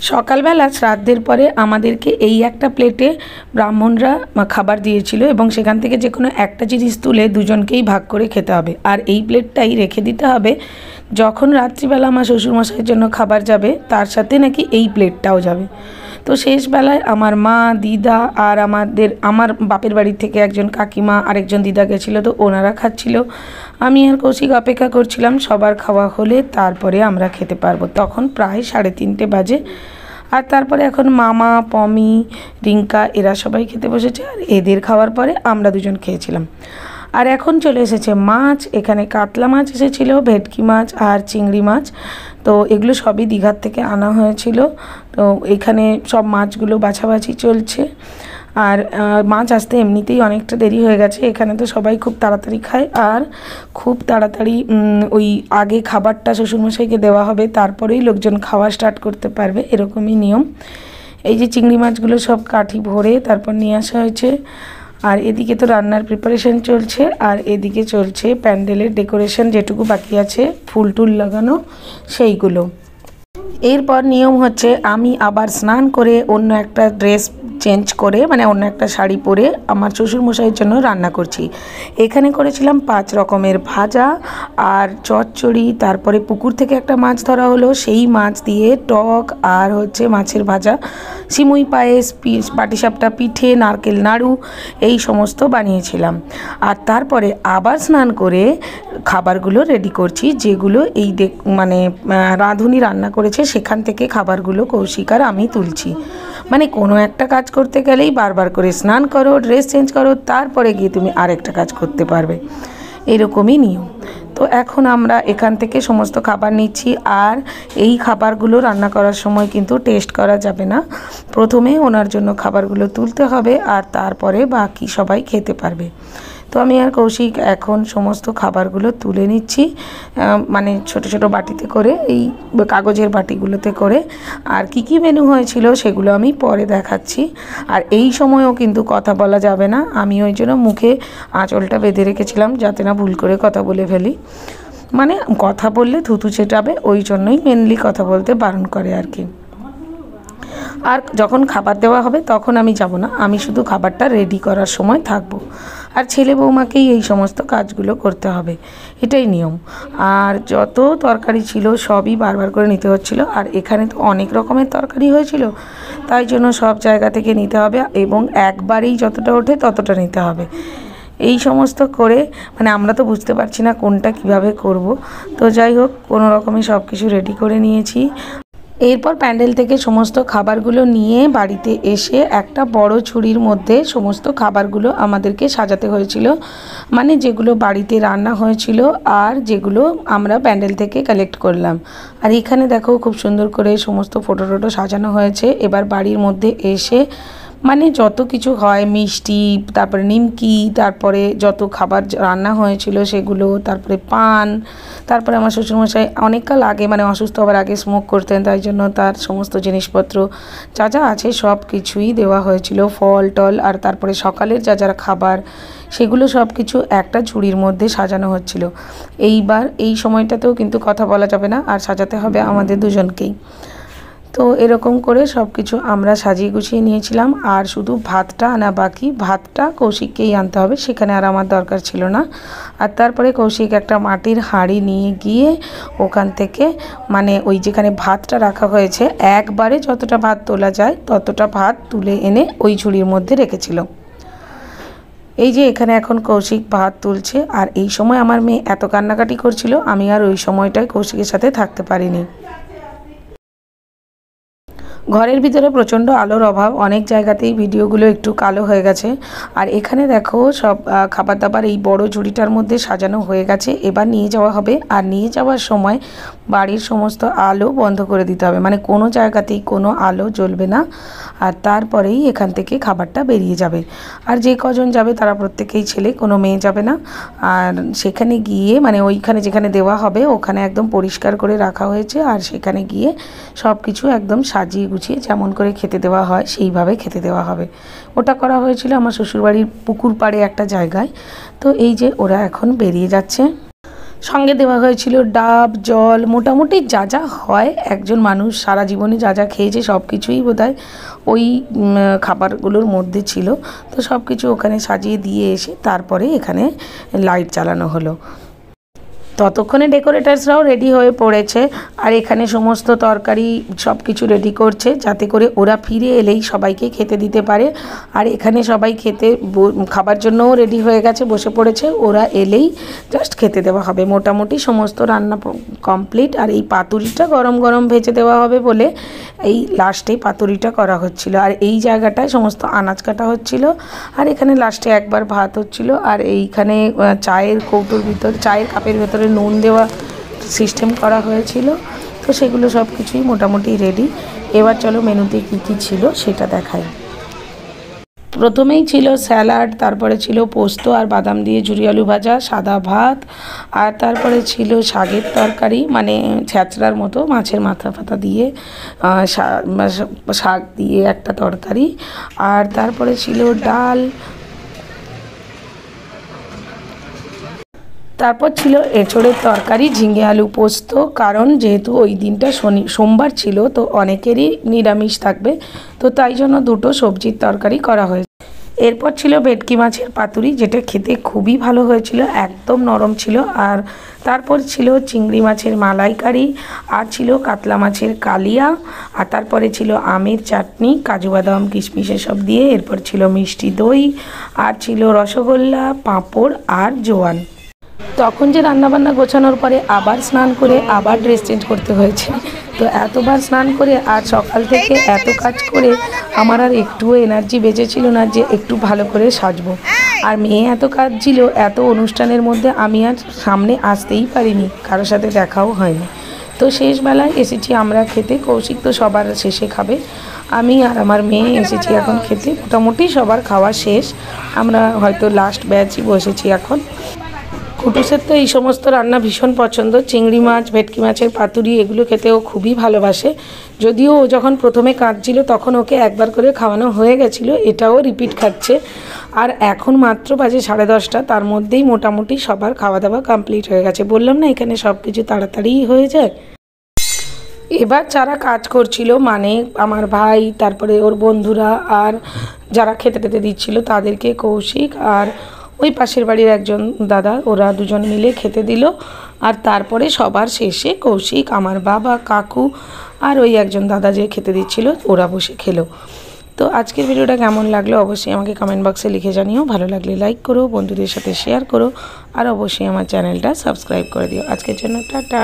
সকালবেলা শ্রাদ্ধের পরে আমাদেরকে এই একটা প্লেটে ব্রাহ্মণরা খাবার দিয়েছিল এবং সেখান থেকে যে কোনো একটা জিনিস তুলে দুজনকেই ভাগ করে খেতে হবে। আর এই প্লেটটাই রেখে দিতে হবে যখন রাত্রিবেলা আমার শ্বশুরমশাইয়ের জন্য খাবার যাবে তার সাথে নাকি এই প্লেটটাও যাবে। তো শেষবেলায় আমার মা, দিদা আর আমার বাপের বাড়ি থেকে একজন কাকিমা আরেকজন দিদা গেছিলো, তো ওনারা খাচ্ছিল। আমি আর কৌশিক অপেক্ষা করছিলাম সবার খাওয়া হলে তারপরে আমরা খেতে পারবো। তখন প্রায় 3:30 বাজে। আর তারপরে এখন মামা, পমি, রিঙ্কা এরা সবাই খেতে বসেছে। আর এদের খাওয়ার পরে আমরা দুজন খেয়েছিলাম। আর এখন চলে এসেছে মাছ। এখানে কাতলা মাছ এসেছিলো, ভেটকি মাছ আর চিংড়ি মাছ। তো এগুলো সবই দীঘার থেকে আনা হয়েছিল। তো এখানে সব মাছগুলো বাছাবাছি চলছে। আর মাছ আসতে এমনিতেই অনেকটা দেরি হয়ে গেছে। এখানে তো সবাই খুব তাড়াতাড়ি খায় আর খুব তাড়াতাড়ি ওই আগে খাবারটা শ্বশুরমশাইকে দেওয়া হবে, তারপরেই লোকজন খাওয়া স্টার্ট করতে পারবে, এরকমই নিয়ম। এই যে চিংড়ি মাছগুলো সব কাঠি ভরে তারপর নিয়ে আসা হয়েছে। আর এদিকে তো রান্নার প্রিপারেশন চলছে, আর এদিকে চলছে প্যান্ডেলের ডেকোরেশন, যেটুকু বাকি আছে ফুল টুল লাগানো সেইগুলো। এরপর নিয়ম হচ্ছে আমি আবার স্নান করে অন্য একটা ড্রেস চেঞ্জ করে, মানে অন্য একটা শাড়ি পরে আমার শ্বশুরমশাইয়ের জন্য রান্না করছি। এখানে করেছিলাম 5 রকমের ভাজা আর চচ্চড়ি। তারপরে পুকুর থেকে একটা মাছ ধরা হলো, সেই মাছ দিয়ে টক আর হচ্ছে মাছের ভাজা, সিমুই পায়েস, পাটিসাপটা পিঠে, নারকেল নাড়ু এই সমস্ত বানিয়েছিলাম। আর তারপরে আবার স্নান করে খাবারগুলো রেডি করছি, যেগুলো এই মানে রাঁধুনি রান্না করেছে সেখান থেকে খাবারগুলো কৌশিক আর আমি তুলছি। মানে কোনো একটা কাজ করতে গেলেই বারবার করে স্নান করো, ড্রেস চেঞ্জ করো, তারপরে গিয়ে তুমি আরেকটা কাজ করতে পারবে, এরকমই নিয়ম। তো এখন আমরা এখান থেকে সমস্ত খাবার নিচ্ছি। আর এই খাবারগুলো রান্না করার সময় কিন্তু টেস্ট করা যাবে না, প্রথমে ওনার জন্য খাবারগুলো তুলতে হবে আর তারপরে বাকি সবাই খেতে পারবে। তো আমি আর কৌশিক এখন সমস্ত খাবারগুলো তুলে নিচ্ছি, মানে ছোট ছোট বাটিতে করে, এই কাগজের বাটিগুলোতে করে। আর কি কি মেনু হয়েছিল সেগুলো আমি পরে দেখাচ্ছি। আর এই সময়ও কিন্তু কথা বলা যাবে না, আমি ওই জন্য মুখে আঁচলটা বেঁধে রেখেছিলাম যাতে না ভুল করে কথা বলে ফেলি। মানে কথা বললে থুতু ছেটাবে, ওই জন্যই মেনলি কথা বলতে বারণ করে আর কি। আর যখন খাবার দেওয়া হবে তখন আমি যাব না, আমি শুধু খাবারটা রেডি করার সময় থাকবো। আর ছেলে বৌমাকেই এই সমস্ত কাজগুলো করতে হবে, এটাই নিয়ম। আর যত তরকারি ছিল সবই বারবার করে নিতে হচ্ছিলো। আর এখানে তো অনেক রকমের তরকারি হয়েছিল, তাই জন্য সব জায়গা থেকে নিতে হবে এবং একবারেই যতটা ওঠে ততটা নিতে হবে। এই সমস্ত করে মানে আমরা তো বুঝতে পারছি না কোনটা কিভাবে করব। তো যাই হোক, কোনো রকমে সব কিছু রেডি করে নিয়েছি। এরপর প্যান্ডেল থেকে সমস্ত খাবারগুলো নিয়ে বাড়িতে এসে একটা বড় ঝুড়ির মধ্যে সমস্ত খাবারগুলো আমাদেরকে সাজাতে হয়েছিল, মানে যেগুলো বাড়িতে রান্না হয়েছিল আর যেগুলো আমরা প্যান্ডেল থেকে কালেক্ট করলাম। আর এখানে দেখো খুব সুন্দর করে সমস্ত ফটো সাজানো হয়েছে। এবার বাড়ির মধ্যে এসে মানে যত কিছু হয়, মিষ্টি, তারপরে নিমকি, তারপরে যত খাবার রান্না হয়েছিল সেগুলো, তারপরে পান, তারপরে আমার শ্বশুরমশাই অনেককাল আগে মানে অসুস্থ হওয়ার আগে স্মোক করতেন, তাই জন্য তার সমস্ত জিনিসপত্র যা যা আছে সব কিছুই দেওয়া হয়েছিল, ফল টল। আর তারপরে সকালের যা যা খাবার সেগুলো সব কিছু একটা ঝুড়ির মধ্যে সাজানো হচ্ছিল। এইবার এই সময়টাতেও কিন্তু কথা বলা যাবে না, আর সাজাতে হবে আমাদের দুজনকেই। তো এরকম করে সব কিছু আমরা সাজিয়ে গুছিয়ে নিয়েছিলাম। আর শুধু ভাতটা আনা বাকি, ভাতটা কৌশিককেই আনতে হবে, সেখানে আর আমার দরকার ছিল না। আর তারপরে কৌশিক একটা মাটির হাঁড়ি নিয়ে গিয়ে ওখান থেকে মানে ওই যেখানে ভাতটা রাখা হয়েছে একবারে যতটা ভাত তোলা যায় ততটা ভাত তুলে এনে ওই ঝুড়ির মধ্যে রেখেছিল। এই যে এখানে এখন কৌশিক ভাত তুলছে। আর এই সময় আমার মেয়ে এত কান্নাকাটি করছিল, আমি আর ওই সময়টায় কৌশিকের সাথে থাকতে পারিনি। ঘরের ভিতরে প্রচণ্ড আলোর অভাব, অনেক জায়গাতেই ভিডিওগুলো একটু কালো হয়ে গেছে। আর এখানে দেখো সব খাবার দাবার এই বড় ঝুড়িটার মধ্যে সাজানো হয়ে গেছে, এবার নিয়ে যাওয়া হবে। আর নিয়ে যাওয়ার সময় বাড়ির সমস্ত আলো বন্ধ করে দিতে হবে, মানে কোনো জায়গাতেই কোনো আলো জ্বলবে না। আর তারপরেই এখান থেকে খাবারটা বেরিয়ে যাবে। আর যে কজন যাবে তারা প্রত্যেকেই ছেলে, কোনো মেয়ে যাবে না। আর সেখানে গিয়ে মানে ওইখানে যেখানে দেওয়া হবে ওখানে একদম পরিষ্কার করে রাখা হয়েছে। আর সেখানে গিয়ে সব কিছু একদম সাজিয়ে গুছিয়ে যেমন করে খেতে দেওয়া হয় সেইভাবে খেতে দেওয়া হবে। ওটা করা হয়েছিল আমার শ্বশুরবাড়ির পুকুর পাড়ে একটা জায়গায়। তো এই যে ওরা এখন বেরিয়ে যাচ্ছে। সঙ্গে দেওয়া হয়েছিল ডাব, জল, মোটামুটি যা যা হয় একজন মানুষ সারা জীবনে যা যা খেয়েছে সব কিছুই বোধহয় ওই খাবারগুলোর মধ্যে ছিল। তো সব কিছু ওখানে সাজিয়ে দিয়ে এসে তারপরে এখানে লাইট জ্বালানো হলো। ততক্ষণে ডেকোরেটার্সরাও রেডি হয়ে পড়েছে আর এখানে সমস্ত তরকারি সব কিছু রেডি করছে যাতে করে ওরা ফিরে এলেই সবাইকে খেতে দিতে পারে। আর এখানে সবাই খাবার জন্যও রেডি হয়ে গেছে, বসে পড়েছে, ওরা এলেই জাস্ট খেতে দেওয়া হবে। মোটামুটি সমস্ত রান্না কমপ্লিট। আর এই পাতুরিটা গরম গরম ভেজে দেওয়া হবে বলে এই লাস্টে পাতুরিটা করা হচ্ছিল। আর এই জায়গাটায় সমস্ত আনাজ কাটা হচ্ছিল আর এখানে লাস্টে একবার ভাত হচ্ছিল। আর এইখানে চায়ের কৌটোর ভিতর, চায়ের কাপের ভেতরে নুন দেওয়া সিস্টেম করা হয়েছিল। তো সেগুলো সব কিছুই মোটামুটি রেডি। এবার চলো মেনুতে কী কী ছিল সেটা দেখাই। প্রথমেই ছিল স্যালাড, তারপরে ছিল পোস্ত আর বাদাম দিয়ে ঝুরি আলু ভাজা, সাদা ভাত, আর তারপরে ছিল শাকের তরকারি, মানে ছ্যাঁচড়ার মতো মাছের মাথা ফাতা দিয়ে শাক দিয়ে একটা তরকারি, আর তারপরে ছিল ডাল, তারপর ছিল এঁচোড়ের তরকারি, ঝিঙে আলু পোস্ত। কারণ যেহেতু ওই দিনটা সোমবার ছিল তো অনেকেরই নিরামিষ থাকবে, তো তাই জন্য দুটো সবজির তরকারি করা হয়েছে। এরপর ছিল ভেটকি মাছের পাতুরি, যেটা খেতে খুবই ভালো হয়েছিল, একদম নরম ছিল। আর তারপর ছিল চিংড়ি মাছের মালাইকারি, আর ছিল কাতলা মাছের কালিয়া, আর তারপরে ছিল আমের চাটনি, কাজু বাদাম কিশমিশ এসব দিয়ে। এরপর ছিল মিষ্টি দই, আর ছিল রসগোল্লা, পাঁপড় আর জোয়ান। তখন যে রান্নাবান্না গোছানোর পরে আবার স্নান করে আবার ড্রেস চেঞ্জ করতে হয়েছে। তো এতবার স্নান করে আর সকাল থেকে এত কাজ করে আমার আর একটুও এনার্জি বেঁচেছিল না যে একটু ভালো করে সাজবো। আর মেয়ে এত কাজ ছিল, এত অনুষ্ঠানের মধ্যে আমি আর সামনে আসতেই পারিনি, কারোর সাথে দেখাও হয়নি। তো শেষবেলায় এসেছি আমরা খেতে। কৌশিক তো সবার শেষে খাবে, আমি আর আমার মেয়ে এসেছি এখন খেতে। মোটামুটি সবার খাওয়া শেষ, আমরা হয়তো লাস্ট ব্যাচই বসেছি এখন। কুটুসের তো এই সমস্ত রান্না ভীষণ পছন্দ, চিংড়ি মাছ, ভেটকি মাছের পাতুরি, এগুলো খেতেও খুবই ভালোবাসে। যদিও ও যখন প্রথমে কাঁদছিল তখন ওকে একবার করে খাওয়ানো হয়ে গেছিলো, এটাও রিপিট খাচ্ছে। আর এখন মাত্র বাজে 10:30, তার মধ্যেই মোটামুটি সবার খাওয়া দাওয়া কমপ্লিট হয়ে গেছে। বললাম না এখানে সব কিছু তাড়াতাড়িই হয়ে যায়। এবার যারা কাজ করছিল, মানে আমার ভাই, তারপরে ওর বন্ধুরা, আর যারা খেতে টেতে দিচ্ছিল তাদেরকে কৌশিক আর ওই পাশের বাড়ির একজন দাদা, ওরা দুজন মিলে খেতে দিল। আর তারপরে সবার শেষে কৌশিক, আমার বাবা, কাকু আর ওই একজন দাদা যে খেতে দিচ্ছিল, ওরা বসে খেলো। তো আজকের ভিডিওটা কেমন লাগলো অবশ্যই আমাকে কমেন্ট বক্সে লিখে জানিও। ভালো লাগলে লাইক করো, বন্ধুদের সাথে শেয়ার করো, আর অবশ্যই আমার চ্যানেলটা সাবস্ক্রাইব করে দিও। আজকের জন্য টাটা।